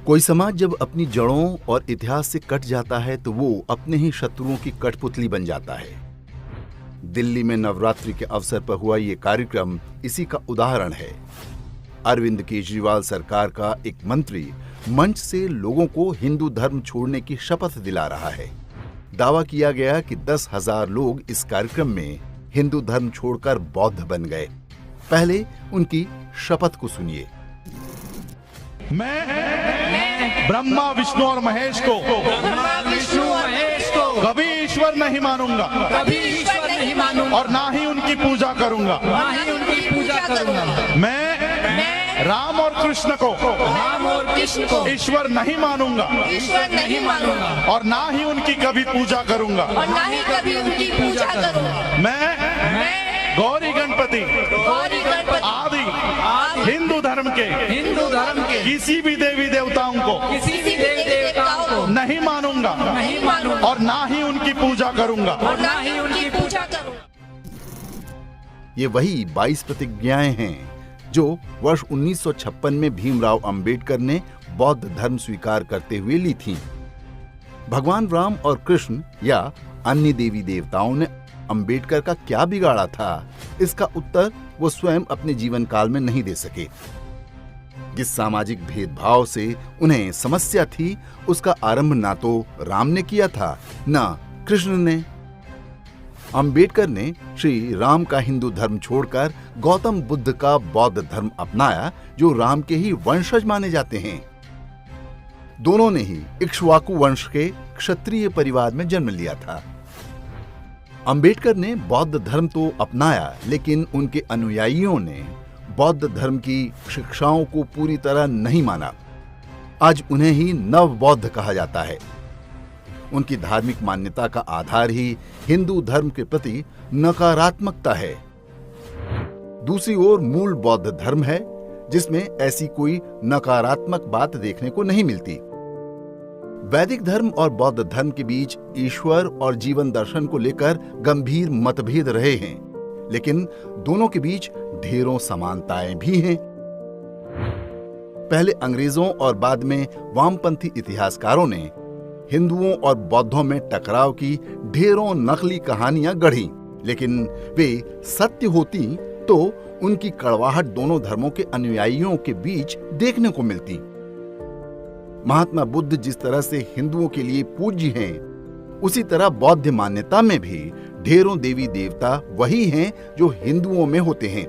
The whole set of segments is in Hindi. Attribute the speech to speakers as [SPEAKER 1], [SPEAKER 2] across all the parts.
[SPEAKER 1] कोई समाज जब अपनी जड़ों और इतिहास से कट जाता है तो वो अपने ही शत्रुओं की कठपुतली बन जाता है। दिल्ली में नवरात्रि के अवसर पर हुआ ये कार्यक्रम इसी का उदाहरण है। अरविंद केजरीवाल सरकार का एक मंत्री मंच से लोगों को हिंदू धर्म छोड़ने की शपथ दिला रहा है। दावा किया गया कि 10,000 लोग इस कार्यक्रम में हिंदू धर्म छोड़कर बौद्ध बन गए। पहले उनकी शपथ को सुनिए।
[SPEAKER 2] मैं ब्रह्मा विष्णु और महेश को कभी ईश्वर नहीं मानूंगा, और ना ही उनकी पूजा करूंगा। मैं राम और कृष्ण को ईश्वर नहीं मानूंगा, और ना ही उनकी कभी पूजा करूंगा। मैं गौरी गणपति आदि हिंदू धर्म के किसी भी देवी देवताओं को नहीं मानूंगा, और ना ही उनकी पूजा करूंगा।
[SPEAKER 1] ये वही 22 प्रतिज्ञाएं हैं जो वर्ष 1956 में भीमराव अंबेडकर ने बौद्ध धर्म स्वीकार करते हुए ली थीं। भगवान राम और कृष्ण या अन्य देवी देवताओं ने अंबेडकर का क्या बिगाड़ा था, इसका उत्तर वो स्वयं अपने जीवन काल में नहीं दे सके। जिस सामाजिक भेदभाव से उन्हें समस्या थी, उसका आरंभ ना तो राम ने किया था ना कृष्ण ने। अंबेडकर ने श्री राम का हिंदू धर्म छोड़कर गौतम बुद्ध का बौद्ध धर्म अपनाया, जो राम के ही वंशज माने जाते हैं। दोनों ने ही इक्ष्वाकु वंश के क्षत्रिय परिवार में जन्म लिया था। अंबेडकर ने बौद्ध धर्म तो अपनाया, लेकिन उनके अनुयायियों ने बौद्ध धर्म की शिक्षाओं को पूरी तरह नहीं माना। आज उन्हें ही नव बौद्ध कहा जाता है। उनकी धार्मिक मान्यता का आधार ही हिंदू धर्म के प्रति नकारात्मकता है। दूसरी ओर मूल बौद्ध धर्म है, जिसमें ऐसी कोई नकारात्मक बात देखने को नहीं मिलती। वैदिक धर्म और बौद्ध धर्म के बीच ईश्वर और जीवन दर्शन को लेकर गंभीर मतभेद रहे हैं, लेकिन दोनों के बीच ढेरों समानताएं भी हैं। पहले अंग्रेजों और बाद में वामपंथी इतिहासकारों ने हिंदुओं और बौद्धों में टकराव की ढेरों नकली कहानियां गढ़ी, लेकिन वे सत्य होती तो उनकी कड़वाहट दोनों धर्मों के अनुयायियों के बीच देखने को मिलती। महात्मा बुद्ध जिस तरह से हिंदुओं के लिए पूज्य हैं, उसी तरह बौद्ध मान्यता में भी ढेरों देवी देवता वही हैं जो हिंदुओं में होते हैं।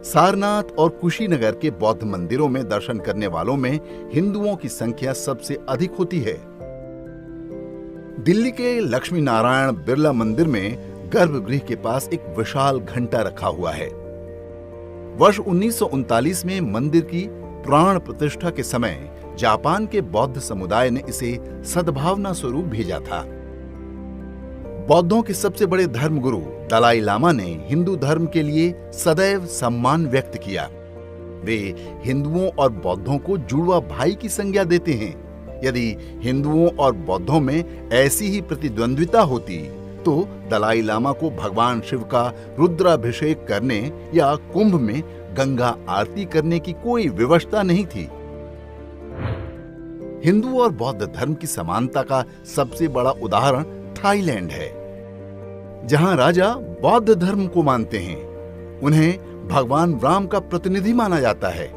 [SPEAKER 1] सारनाथ और कुशीनगर के बौद्ध मंदिरों में दर्शन करने वालों में हिंदुओं की संख्या सबसे अधिक होती है। दिल्ली के लक्ष्मी नारायण बिरला मंदिर में गर्भगृह के पास एक विशाल घंटा रखा हुआ है। वर्ष 1939 में मंदिर की प्राण प्रतिष्ठा के समय जापान के बौद्ध समुदाय ने इसे सद्भावना स्वरूप भेजा था। बौद्धों के सबसे बड़े धर्मगुरु दलाई लामा ने हिंदू धर्म के लिए सदैव सम्मान व्यक्त किया। वे हिंदुओं और बौद्धों को जुड़वा भाई की संज्ञा देते हैं। यदि हिंदुओं और बौद्धों में ऐसी ही प्रतिद्वंद्विता होती तो दलाई लामा को भगवान शिव का रुद्राभिषेक करने या कुंभ में गंगा आरती करने की कोई विवशता नहीं थी। हिंदू और बौद्ध धर्म की समानता का सबसे बड़ा उदाहरण थाईलैंड है, जहां राजा बौद्ध धर्म को मानते हैं। उन्हें भगवान राम का प्रतिनिधि माना जाता है।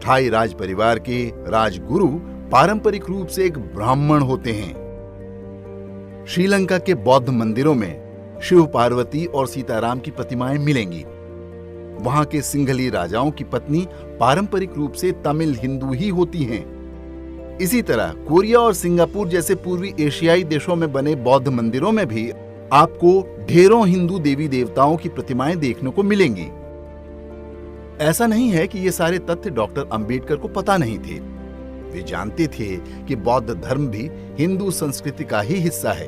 [SPEAKER 1] थाई राज परिवार के राजगुरु पारंपरिक रूप से एक ब्राह्मण होते हैं। श्रीलंका के बौद्ध मंदिरों में शिव पार्वती और सीताराम की प्रतिमाएं मिलेंगी। वहां के सिंघली राजाओं की पत्नी पारंपरिक रूप से तमिल हिंदू ही होती हैं। इसी तरह कोरिया और सिंगापुर जैसे पूर्वी एशियाई देशों में बने बौद्ध मंदिरों में भी आपको ढेरों हिंदू देवी देवताओं की प्रतिमाएं देखने को मिलेंगी। ऐसा नहीं है कि ये सारे तथ्य डॉक्टर अंबेडकर को पता नहीं थे। वे जानते थे कि बौद्ध धर्म भी हिंदू संस्कृति का ही हिस्सा है।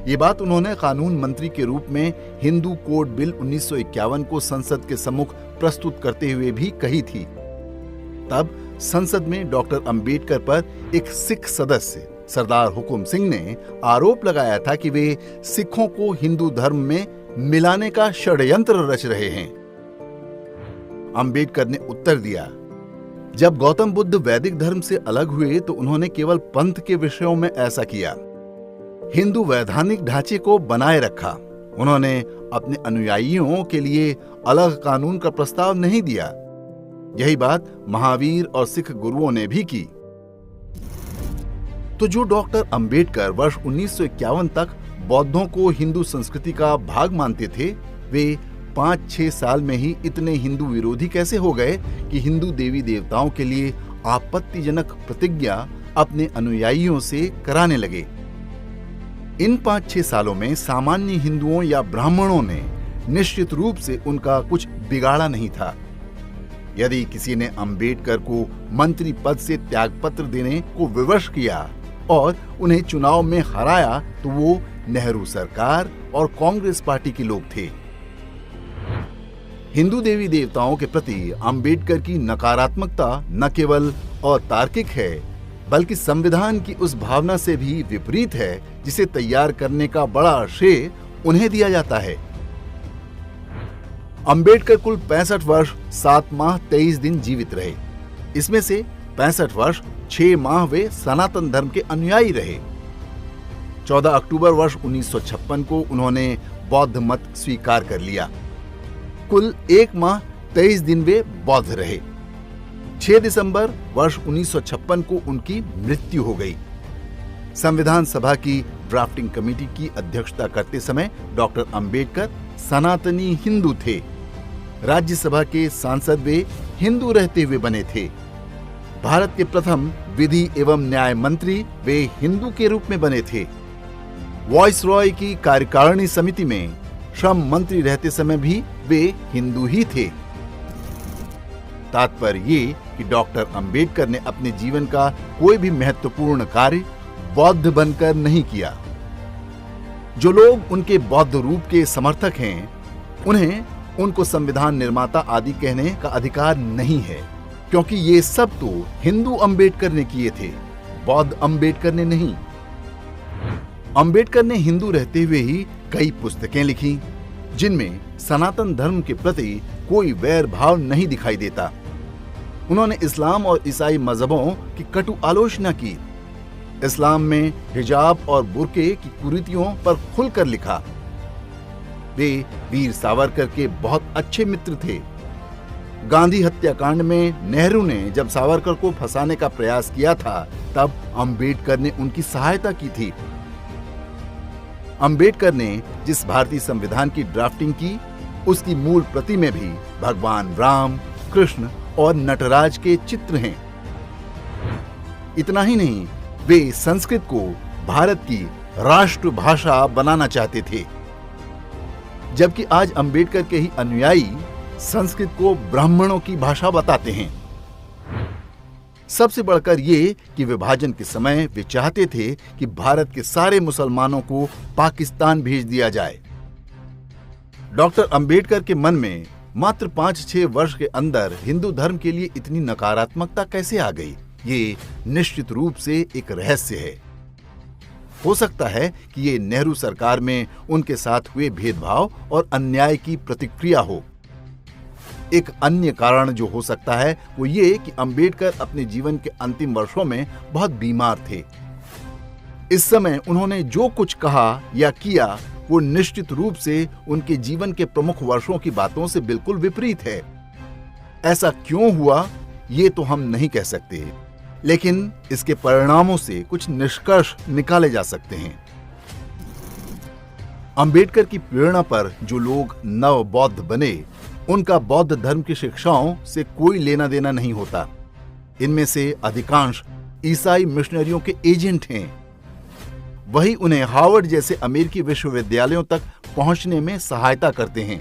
[SPEAKER 1] ये बात उन्होंने कानून मंत्री के रूप में हिंदू कोड बिल 1951 को संसद के सम्मुख प्रस्तुत करते हुए भी कही थी। तब संसद में डॉक्टर अंबेडकर पर एक सिख सदस्य सरदार हुकुम सिंह ने आरोप लगाया था कि वे सिखों को हिंदू धर्म में मिलाने का षड्यंत्र रच रहे हैं। अंबेडकर ने उत्तर दिया जब गौतम बुद्ध वैदिक धर्म से अलग हुए तो उन्होंने केवल पंथ के विषयों में ऐसा किया। हिंदू वैधानिक ढांचे को बनाए रखा। उन्होंने अपने अनुयायियों के लिए अलग कानून का प्रस्ताव नहीं दिया। यही बात महावीर और सिख गुरुओं ने भी की। तो जो डॉक्टर अंबेडकर वर्ष 1951 तक बौद्धों को हिंदू संस्कृति का भाग मानते थे, वे 5-6 साल में ही इतने हिंदू विरोधी कैसे हो गए कि हिंदू देवी देवताओं के लिए आपत्तिजनक प्रतिज्ञा अपने अनुयायियों से कराने लगे। इन 5-6 सालों में सामान्य हिंदुओं या ब्राह्मणों ने निश्चित रूप से उनका कुछ बिगाड़ा नहीं था। यदि किसी ने अंबेडकर को मंत्री पद से त्यागपत्र देने को विवश किया और उन्हें चुनाव में हराया तो वो नेहरू सरकार और कांग्रेस पार्टी के लोग थे। हिंदू देवी देवताओं के प्रति अंबेडकर की नकारात्मकता न केवल अतार्किक है बल्कि संविधान की उस भावना से भी विपरीत है जिसे तैयार करने का बड़ा श्रेय उन्हें दिया जाता है। अंबेडकर कुल 65 वर्ष 7 माह 23 दिन जीवित रहे। इसमें से 65 वर्ष 6 माह वे सनातन धर्म के अनुयायी रहे। 14 अक्टूबर वर्ष 1956 को उन्होंने बौद्ध मत स्वीकार कर लिया। कुल 1 माह 23 दिन वे बौद्ध रहे। 6 दिसंबर वर्ष 1956 को उनकी मृत्यु हो गई। संविधान सभा की ड्राफ्टिंग कमेटी की अध्यक्षता करते समय डॉक्टर अंबेडकर सनातनी हिंदू थे। राज्यसभा के सांसद वे हिंदू रहते हुए बने थे। भारत के प्रथम विधि एवं न्याय मंत्री वे हिंदू के रूप में बने थे। वॉइसरॉय की कार्यकारिणी समिति में श्रम मंत्री रहते समय भी वे हिंदू ही थे। तात्पर्य ये कि डॉक्टर अंबेडकर ने अपने जीवन का कोई भी महत्वपूर्ण कार्य बौद्ध बनकर नहीं किया। जो लोग उनके बौद्ध रूप के समर्थक हैं, उन्हें उनको संविधान निर्माता आदि कहने का अधिकार नहीं है, क्योंकि ये सब तो हिंदू अंबेडकर ने किए थे, बौद्ध अंबेडकर ने नहीं। अंबेडकर ने हिंदू रहते हुए ही कई पुस्तकें लिखी जिनमें सनातन धर्म के प्रति कोई वैर भाव नहीं दिखाई देता। उन्होंने इस्लाम और ईसाई मजहबों की कटु आलोचना की। इस्लाम में हिजाब और बुर्के की कुरीतियों पर खुलकर लिखा। वे वीर सावरकर के बहुत अच्छे मित्र थे। गांधी हत्याकांड में नेहरू ने जब सावरकर को फंसाने का प्रयास किया था, तब अंबेडकर ने उनकी सहायता की थी। अंबेडकर ने जिस भारतीय संविधान की ड्राफ्टिंग की, उसकी मूल प्रति में भी भगवान राम, कृष्ण और नटराज के चित्र हैं। इतना ही नहीं, वे संस्कृत को भारत की राष्ट्रभाषा बनाना चाहते थे, जबकि आज अंबेडकर के ही अनुयायी संस्कृत को ब्राह्मणों की भाषा बताते हैं। सबसे बढ़कर ये कि विभाजन के समय वे चाहते थे कि भारत के सारे मुसलमानों को पाकिस्तान भेज दिया जाए। डॉक्टर अंबेडकर के मन में मात्र 5-6 वर्ष के अंदर हिंदू धर्म के लिए इतनी नकारात्मकता कैसे आ गई, ये निश्चित रूप से एक रहस्य है। हो सकता है कि ये नेहरू सरकार में उनके साथ हुए भेदभाव और अन्याय की प्रतिक्रिया हो। एक अन्य कारण जो हो सकता है वो ये कि अंबेडकर अपने जीवन के अंतिम वर्षों में बहुत बीमार थे। इस समय उन्होंने जो कुछ कहा या किया वो निश्चित रूप से उनके जीवन के प्रमुख वर्षों की बातों से बिल्कुल विपरीत है। ऐसा क्यों हुआ ये तो हम नहीं कह सकते, लेकिन इसके परिणामों से कुछ निष्कर्ष निकाले जा सकते हैं। अंबेडकर की प्रेरणा पर जो लोग नव बौद्ध बने, उनका बौद्ध धर्म की शिक्षाओं से कोई लेना देना नहीं होता। इनमें से अधिकांश ईसाई मिशनरियों के एजेंट हैं। वही उन्हें हार्वर्ड जैसे अमेरिकी विश्वविद्यालयों तक पहुंचने में सहायता करते हैं।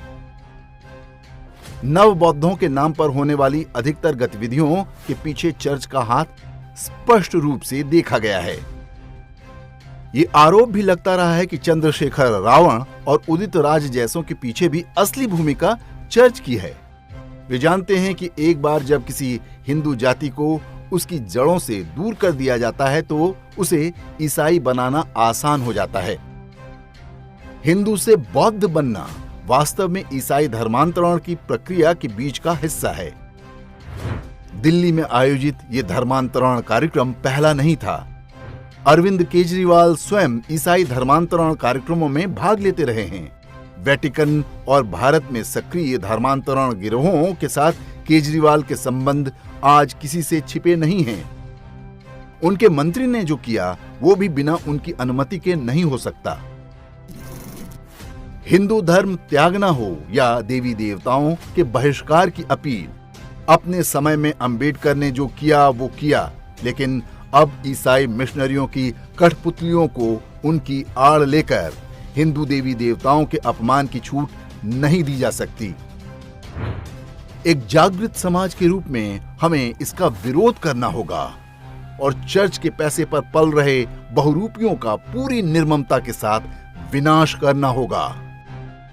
[SPEAKER 1] नव बौद्धों के नाम पर होने वाली अधिकतर गतिविधियों के पीछे चर्च का हाथ स्पष्ट रूप से देखा गया है। ये आरोप भी लगता रहा है कि चंद्रशेखर रावण और उदित राज जैसों के पीछे भी असली भूमिका चर्च की है। वे जानते हैं कि एक बार जब किसी हिंदू जाति को उसकी जड़ों से दूर कर दिया जाता है तो उसे ईसाई बनाना आसान हो जाता है। हिंदू से बौद्ध बनना वास्तव में ईसाई धर्मांतरण की प्रक्रिया के बीच का हिस्सा है। दिल्ली में आयोजित ये धर्मांतरण कार्यक्रम पहला नहीं था। अरविंद केजरीवाल स्वयं ईसाई धर्मांतरण कार्यक्रमों में भाग लेते रहे हैं। वेटिकन और भारत में सक्रिय धर्मांतरण गिरोहों के साथ केजरीवाल के संबंध आज किसी से छिपे नहीं हैं। उनके मंत्री ने जो किया वो भी बिना उनकी अनुमति के नहीं हो सकता। हिंदू धर्म त्यागना हो या देवी देवताओं के बहिष्कार की अपील, अपने समय में अंबेडकर ने जो किया वो किया, लेकिन अब ईसाई मिशनरियों की कठपुतलियों को उनकी आड़ लेकर हिंदू देवी देवताओं के अपमान की छूट नहीं दी जा सकती। एक जागृत समाज के रूप में हमें इसका विरोध करना होगा और चर्च के पैसे पर पल रहे बहुरूपियों का पूरी निर्ममता के साथ विनाश करना होगा।